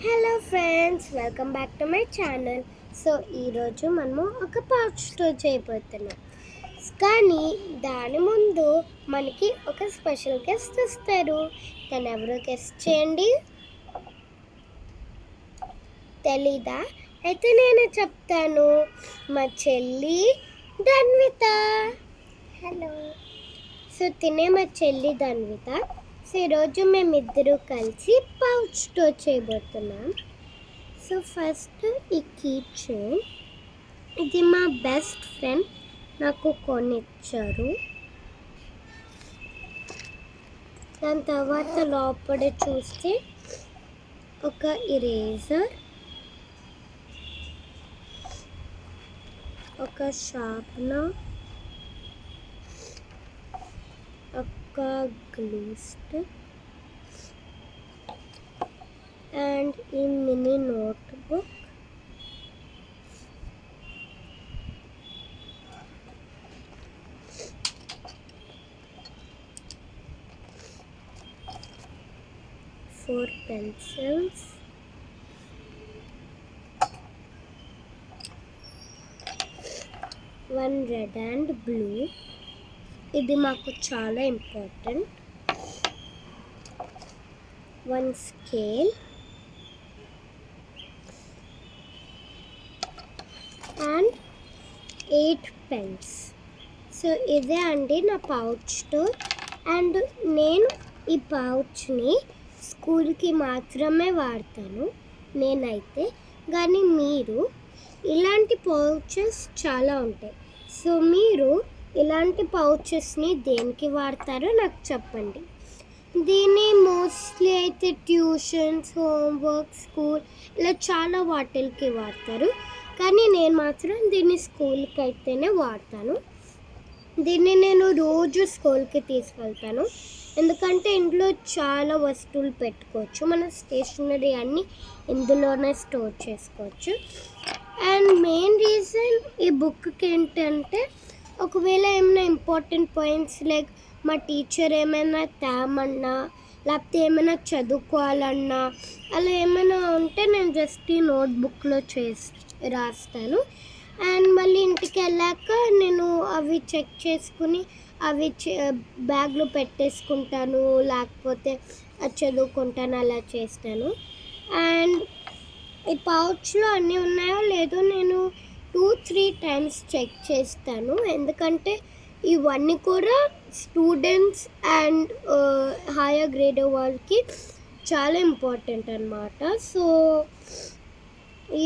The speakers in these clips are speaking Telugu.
Hello friends, welcome back to my channel. So ఈరోజు మనము ఒక పౌచ్ స్టోర్ చేయబోతున్నాం. కానీ దాని ముందు మనకి ఒక స్పెషల్ గెస్ట్ వస్తారు. తను ఎవరో గెస్ట్ చేయండి. తెలీదా? అయితే నేను చెప్తాను. మా చెల్లి ధన్విత. హలో. సో తినే మా చెల్లి ధన్విత. సో ఈరోజు మేమిద్దరూ కలిసి పౌచ్ స్టోర్ చేయబోతున్నాం. సో ఫస్ట్ ఈ కీ చైన్, ఇది మా బెస్ట్ ఫ్రెండ్ నాకు కొనిచ్చారు. దాని తర్వాత లోపల చూస్తే ఒక ఇరేజర్, ఒక షార్ప్నర్, ఒక గ్లూ స్టిక్ అండ్ ఈ mini notebook. Four pencils, one red and blue. ఇది మాకు చాలా important. One scale and 8 pens. So ఇదే అండి నా పౌచ్ స్టోర్. అండ్ నేను ఈ పౌచ్ని స్కూల్కి మాత్రమే వాడతాను నేనైతే. కానీ మీరు ఇలాంటి పౌచెస్ చాలా ఉంటాయి. సో మీరు ఇలాంటి పౌచెస్ని దేనికి వాడతారో నాకు చెప్పండి. దీన్ని మోస్ట్లీ అయితే ట్యూషన్స్, హోంవర్క్, స్కూల్ ఇలా చాలా వాటికి వాడతారు. కానీ నేను మాత్రం దీన్ని స్కూల్కి అయితేనే వాడతాను. దీన్ని నేను రోజు స్కూల్కి తీసుకెళ్తాను. ఎందుకంటే ఇంట్లో చాలా వస్తువులు పెట్టుకోవచ్చు. మన స్టేషనరీ అన్నీ ఇందులోనే స్టోర్ చేసుకోవచ్చు. అండ్ మెయిన్ రీజన్ ఈ బుక్కి ఏంటంటే, ఒకవేళ ఏమైనా ఇంపార్టెంట్ పాయింట్స్ లైక్ మా టీచర్ ఏమైనా తేమన్నా, లేకపోతే ఏమైనా చదువుకోవాలన్నా, అలా ఏమైనా ఉంటే నేను జస్ట్ ఈ నోట్బుక్లో రాస్తాను. అండ్ మళ్ళీ ఇంటికి వెళ్ళాక నేను అవి చెక్ చేసుకుని అవి బ్యాగ్లో పెట్టేసుకుంటాను, లేకపోతే అది చదువుకుంటాను, అలా చేస్తాను. అండ్ ఈ పౌచ్లో అన్నీ ఉన్నాయో లేదో నేను 2-3 టైమ్స్ చెక్ చేస్తాను. ఎందుకంటే ఇవన్నీ కూడా స్టూడెంట్స్ అండ్ హైయర్ గ్రేడ్ వాళ్ళకి చాలా ఇంపార్టెంట్ అన్నమాట. సో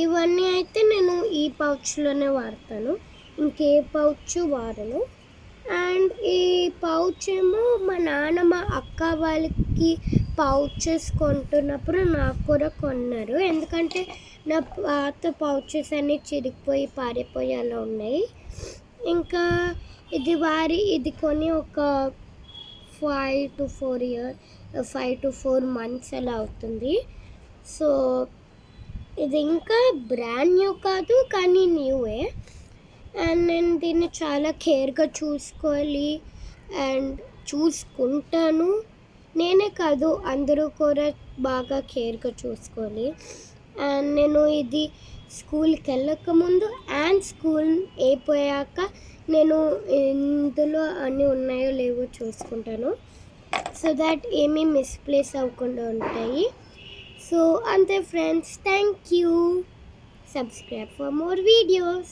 ఇవన్నీ అయితే నేను ఈ పౌచ్లోనే వాడతాను, ఇంకే పౌచ్ వాడను. అండ్ ఈ పౌచ్ ఏమో మా నాన్న మా అక్క వాళ్ళకి పౌచెస్ కొంటున్నప్పుడు నాకు కూడా కొన్నారు. ఎందుకంటే నా పాత పౌచెస్ అన్నీ చిరిగిపోయి పారిపోయి అలా ఉన్నాయి. ఇంకా ఇది కొని ఒక 5 to 4 months అలా అవుతుంది. సో ఇది ఇంకా బ్రాండ్ న్యూ కాదు, కానీ న్యూవే. అండ్ నేను దీన్ని చాలా కేర్గా చూసుకోవాలి అండ్ చూసుకుంటాను. నేనే కాదు, అందరూ కూడా బాగా కేర్గా చూసుకోవాలి. అండ్ నేను ఇది స్కూల్కి వెళ్ళకముందు అండ్ స్కూల్ అయిపోయాక నేను ఇందులో అన్నీ ఉన్నాయో లేవో చూసుకుంటాను, సో దాట్ ఏమీ మిస్ప్లేస్ అవ్వకుండా ఉంటాయి. సో అంతే friends, thank you. Subscribe for more videos.